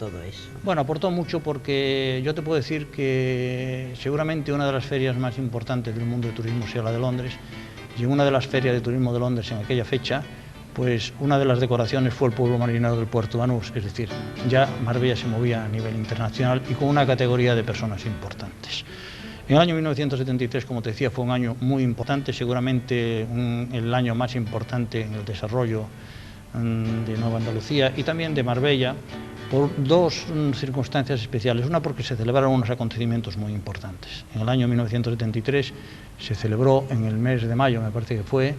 todo eso? Bueno, aportó mucho porque yo te puedo decir que seguramente una de las ferias más importantes del mundo del turismo sea la de Londres, y en una de las ferias de turismo de Londres en aquella fecha, pues una de las decoraciones fue el pueblo marinero del puerto de Banús, es decir, ya Marbella se movía a nivel internacional y con una categoría de personas importantes. En el año 1973, como te decía, fue un año muy importante, seguramente el año más importante en el desarrollo de Nueva Andalucía y también de Marbella, por dos circunstancias especiales. Una, porque se celebraron unos acontecimientos muy importantes. En el año 1973 se celebró en el mes de mayo, me parece que fue,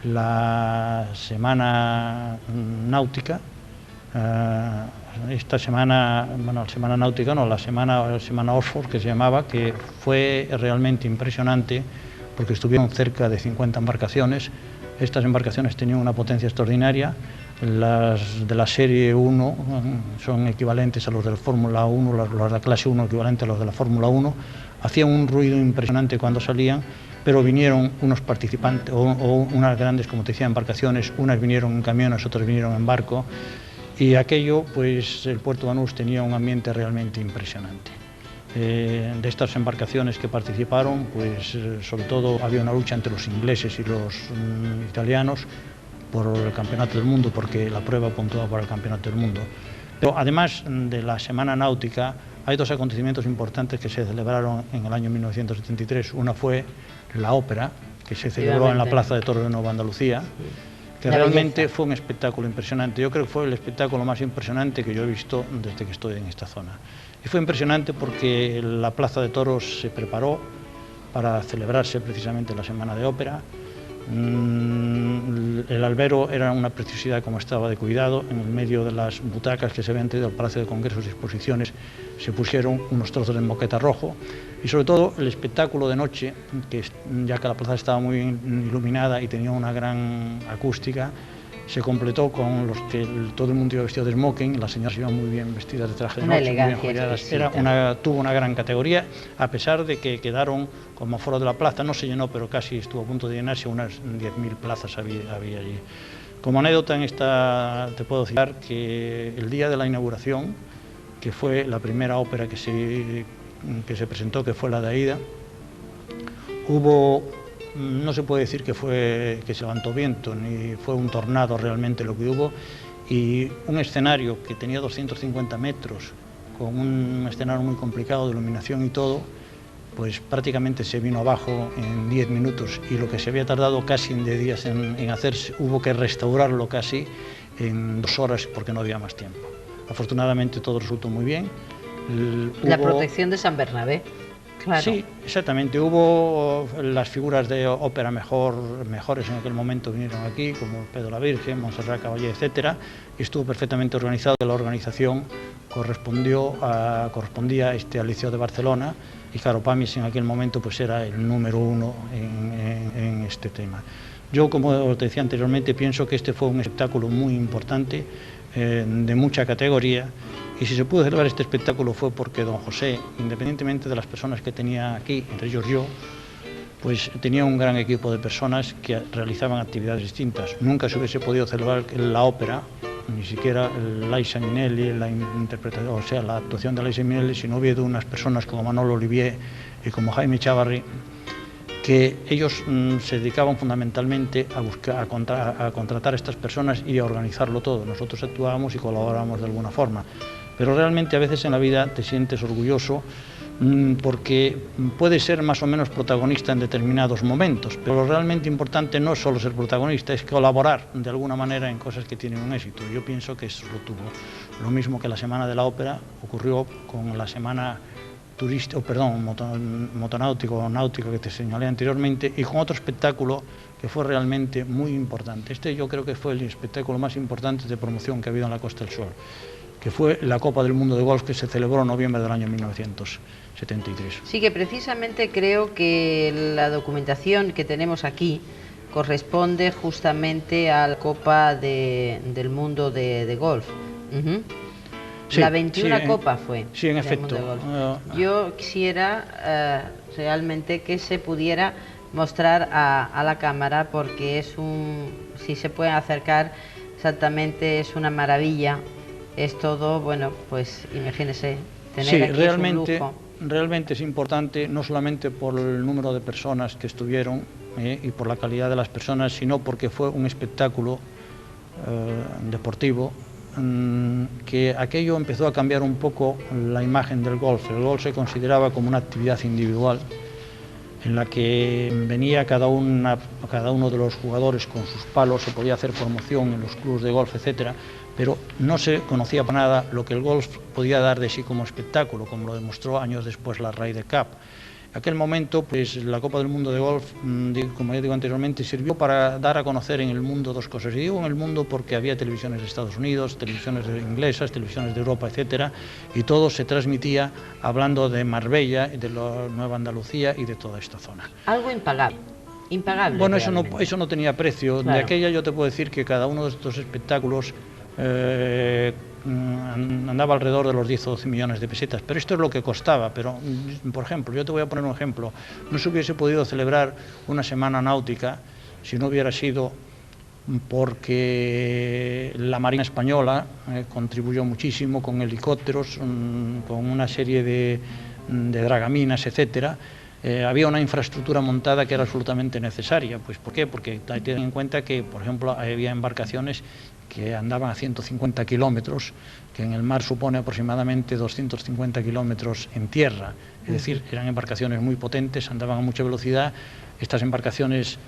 la Semana Náutica. Esta semana, bueno, la Semana Náutica no, la semana Oxford, que se llamaba, que fue realmente impresionante porque estuvieron cerca de 50 embarcaciones. Estas embarcaciones tenían una potencia extraordinaria. Las de la serie 1 son equivalentes a los de la Fórmula 1, los de la clase 1 equivalentes a los de la Fórmula 1. Hacían un ruido impresionante cuando salían, pero vinieron unos participantes, o unas grandes, como te decía, embarcaciones, unas vinieron en camiones, otras vinieron en barco, y aquello, pues el puerto de Banús tenía un ambiente realmente impresionante. De estas embarcaciones que participaron, pues sobre todo había una lucha entre los ingleses y los italianos por el Campeonato del Mundo, porque la prueba puntuaba para el Campeonato del Mundo. Pero además de la Semana Náutica, hay dos acontecimientos importantes que se celebraron en el año 1973. Una fue la ópera, que se celebró en la Plaza de Toros de Nueva Andalucía, que realmente fue un espectáculo impresionante. Yo creo que fue el espectáculo más impresionante que yo he visto desde que estoy en esta zona. Y fue impresionante porque la Plaza de Toros se preparó para celebrarse precisamente la Semana de Ópera. El albero era una preciosidad como estaba de cuidado. En el medio de las butacas que se habían traído al Palacio de Congresos y Exposiciones se pusieron unos trozos de moqueta rojo, y sobre todo el espectáculo de noche, que ya que la plaza estaba muy iluminada y tenía una gran acústica, se completó con los que todo el mundo iba vestido de smoking. Las señoras iban muy bien vestidas de traje de noche, muy bien joyeadas. Tuvo una gran categoría, a pesar de que quedaron como aforo de la plaza. No se llenó, pero casi estuvo a punto de llenarse. Unas 10.000 plazas había allí. Como anécdota en esta te puedo decir que el día de la inauguración, que fue la primera ópera que se presentó, que fue la de Aida, hubo... No se puede decir que se levantó viento, ni fue un tornado realmente lo que hubo, y un escenario que tenía 250 metros, con un escenario muy complicado de iluminación y todo, pues prácticamente se vino abajo en 10 minutos, y lo que se había tardado casi de días en hacerse, hubo que restaurarlo casi en 2 horas porque no había más tiempo. Afortunadamente todo resultó muy bien. La protección de San Bernabé. Claro. Sí, exactamente. Hubo las figuras de ópera mejores en aquel momento vinieron aquí, como Pedro la Virgen, Montserrat Caballé, etcétera, y estuvo perfectamente organizado. La organización correspondía al Liceo de Barcelona, y claro, Pamis en aquel momento pues era el número 1 en este tema. Yo, como te decía anteriormente, pienso que este fue un espectáculo muy importante, de mucha categoría. Y si se pudo celebrar este espectáculo fue porque don José, independientemente de las personas que tenía aquí, entre ellos yo, pues tenía un gran equipo de personas que realizaban actividades distintas. Nunca se hubiese podido celebrar la ópera, ni siquiera Liza Minnelli, la actuación de Liza Minnelli, si no hubiera unas personas como Manolo Olivier y como Jaime Chávarri, que ellos se dedicaban fundamentalmente a contratar a estas personas y a organizarlo todo. Nosotros actuábamos y colaborábamos de alguna forma. Pero realmente a veces en la vida te sientes orgulloso porque puedes ser más o menos protagonista en determinados momentos, pero lo realmente importante no es solo ser protagonista, es colaborar de alguna manera en cosas que tienen un éxito. Yo pienso que eso lo tuvo. Lo mismo que la Semana de la Ópera ocurrió con la Semana motonáutico, náutico que te señalé anteriormente, y con otro espectáculo que fue realmente muy importante. Este yo creo que fue el espectáculo más importante de promoción que ha habido en la Costa del Sol, que fue la Copa del Mundo de Golf, que se celebró en noviembre del año 1973. Sí, que precisamente creo que la documentación que tenemos aquí corresponde justamente a la Copa del Mundo de Golf. Sí, la 21 Copa fue. Sí, en efecto. Yo quisiera realmente que se pudiera mostrar a la cámara, porque si se pueden acercar, exactamente es una maravilla es todo, bueno, pues imagínese, tener sí, aquí es un lujo. realmente es importante, no solamente por el número de personas que estuvieron y por la calidad de las personas, sino porque fue un espectáculo deportivo, que aquello empezó a cambiar un poco la imagen del golf. El golf se consideraba como una actividad individual en la que venía cada uno de los jugadores con sus palos, se podía hacer promoción en los clubes de golf, etcétera, pero no se conocía para nada lo que el golf podía dar de sí como espectáculo, como lo demostró años después la Ryder Cup. En aquel momento, pues la Copa del Mundo de Golf, como ya digo anteriormente, sirvió para dar a conocer en el mundo dos cosas. Y digo en el mundo porque había televisiones de Estados Unidos, televisiones inglesas, televisiones de Europa, etcétera, y todo se transmitía hablando de Marbella, de la Nueva Andalucía y de toda esta zona. Algo impagable. Impagable. Bueno, eso no tenía precio. Claro. De aquella yo te puedo decir que cada uno de estos espectáculos andaba alrededor de los 10 o 12 millones de pesetas, pero esto es lo que costaba. Pero, por ejemplo, yo te voy a poner un ejemplo, no se hubiese podido celebrar una semana náutica si no hubiera sido porque la Marina Española contribuyó muchísimo con helicópteros, con una serie de dragaminas, etcétera. Había una infraestructura montada que era absolutamente necesaria. Pues, ¿por qué? Porque hay que tener en cuenta que, por ejemplo, había embarcaciones que andaban a 150 kilómetros, que en el mar supone aproximadamente 250 kilómetros en tierra. Es decir, eran embarcaciones muy potentes, andaban a mucha velocidad. Estas embarcaciones,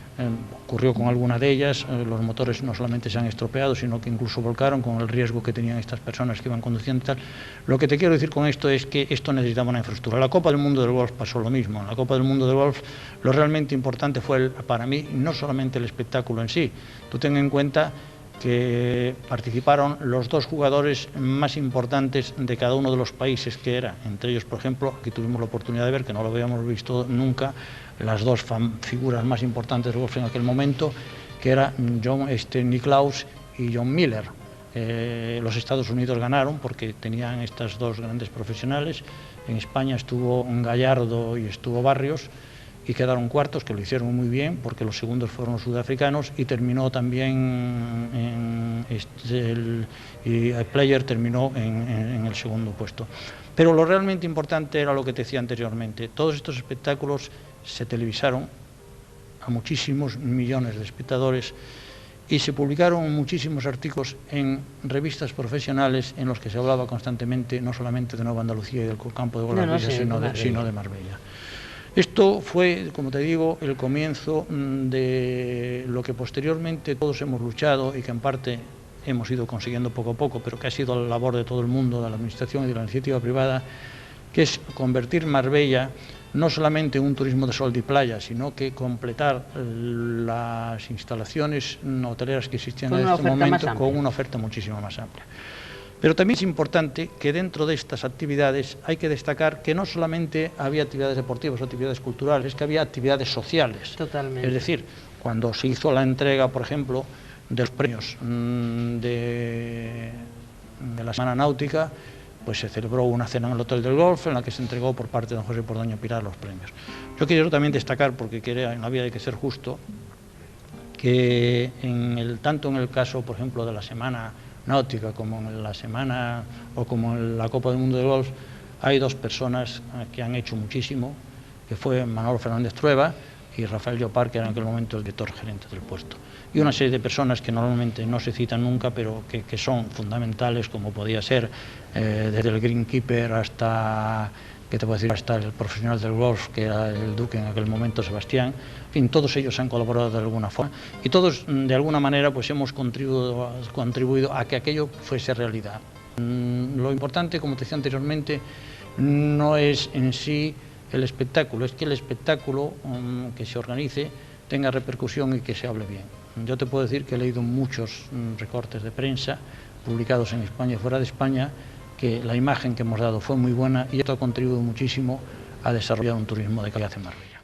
ocurrió con alguna de ellas, los motores no solamente se han estropeado, sino que incluso volcaron con el riesgo que tenían estas personas que iban conduciendo y tal. Lo que te quiero decir con esto es que esto necesitaba una infraestructura. La Copa del Mundo del Golf pasó lo mismo. En la Copa del Mundo del Golf lo realmente importante fue, para mí, no solamente el espectáculo en sí. Tú ten en cuenta que participaron los dos jugadores más importantes de cada uno de los países que era, entre ellos, por ejemplo, aquí tuvimos la oportunidad de ver, que no lo habíamos visto nunca, las dos figuras más importantes del golf en aquel momento, que eran John Nicklaus y John Miller. Los Estados Unidos ganaron porque tenían estas dos grandes profesionales. En España estuvo Gallardo y estuvo Barrios, y quedaron cuartos, que lo hicieron muy bien, porque los segundos fueron los sudafricanos, y terminó también el Player terminó en el segundo puesto. Pero lo realmente importante era lo que te decía anteriormente. Todos estos espectáculos se televisaron a muchísimos millones de espectadores y se publicaron muchísimos artículos en revistas profesionales en los que se hablaba constantemente no solamente de Nueva Andalucía y del campo de golf, sino de Marbella. Esto fue, como te digo, el comienzo de lo que posteriormente todos hemos luchado y que en parte hemos ido consiguiendo poco a poco, pero que ha sido la labor de todo el mundo, de la administración y de la iniciativa privada, que es convertir Marbella no solamente en un turismo de sol y playa, sino que completar las instalaciones hoteleras que existían en este momento con una oferta muchísimo más amplia. Pero también es importante que dentro de estas actividades hay que destacar que no solamente había actividades deportivas o actividades culturales, es que había actividades sociales. Totalmente. Es decir, cuando se hizo la entrega, por ejemplo, de los premios de la Semana Náutica, pues se celebró una cena en el Hotel del Golf en la que se entregó por parte de don José Pordoña Pilar los premios. Yo quiero también destacar, porque en la vida hay que ser justo, que tanto en el caso, por ejemplo, de la Semana Náutica como en la semana o como en la Copa del Mundo de Golf, hay dos personas que han hecho muchísimo, que fue Manolo Fernández Trueba y Rafael Llopart, que era en aquel momento el director gerente del puesto, y una serie de personas que normalmente no se citan nunca, pero que son fundamentales, como podía ser desde el greenkeeper hasta, ¿qué te puedo decir?, hasta el profesional del golf, que era el duque en aquel momento, Sebastián. En fin, todos ellos han colaborado de alguna forma y todos, de alguna manera, pues hemos contribuido a que aquello fuese realidad. Lo importante, como te decía anteriormente, no es en sí el espectáculo, es que el espectáculo que se organice tenga repercusión y que se hable bien. Yo te puedo decir que he leído muchos recortes de prensa publicados en España y fuera de España, que la imagen que hemos dado fue muy buena y esto ha contribuido muchísimo a desarrollar un turismo de calidad en Marbella.